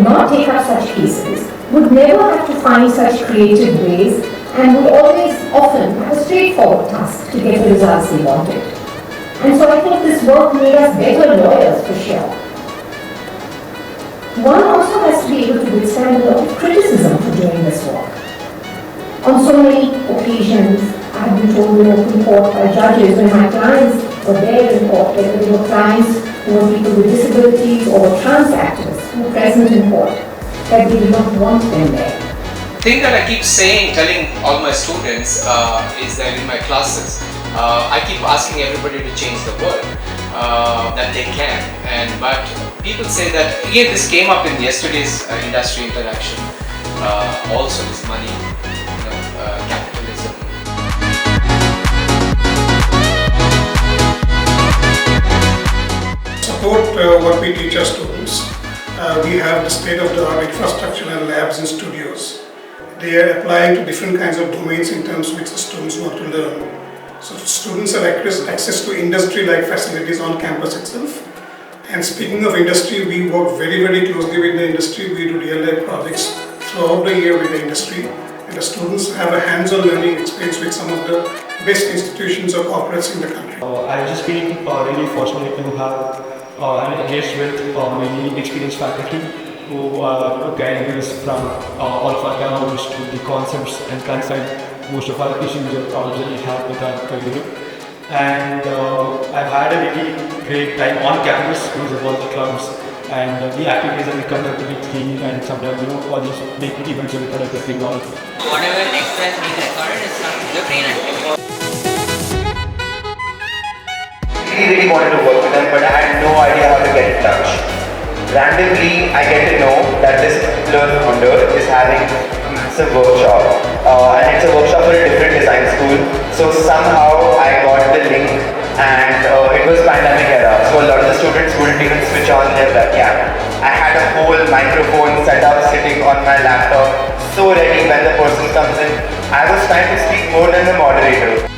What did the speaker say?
not take up such cases would never have to find such creative ways and would always often have a straightforward task to get the results they wanted. And so I think this work made us better lawyers for sure. One also has to be able to withstand a lot of criticism for doing this work. On so many occasions, I have been told in open court by judges when my clients were there in court, whether they were clients who were people with disabilities or trans activists who were present in court, that they did not want them there. The thing that I keep telling all my students is that in my classes, I keep asking everybody to change the world that they can. But people say that, again, this came up in yesterday's industry interaction, also this money, capitalism. Support what we teach our students. We have the state-of-the-art infrastructure and labs and studios. They are applying to different kinds of domains in terms which the students want to learn. So students have access to industry-like facilities on campus itself. And speaking of industry, we work very, very closely with the industry. We do real-life projects throughout the year with the industry. And the students have a hands-on learning experience with some of the best institutions or corporates in the country. I've just been really fortunate to have engaged with many experienced faculty who guide us from all of our downloads to the concepts and concern most of our issues or problems that we have with our career. And I've had a really great time on campus because of all the clubs and the activities that we conduct with the team, and sometimes all these big events that we conduct with the technology. Whatever express being recorded is from the brain and I really wanted to work with them, but I had no idea how to get in touch. Randomly, I get to know that this particular founder is having a massive workshop, and it's a workshop for a different design school. So somehow I got the link, and it was pandemic era, so a lot of the students wouldn't even switch on their webcam. I had a whole microphone set up sitting on my laptop, so ready when the person comes in. I was trying to speak more than the moderator.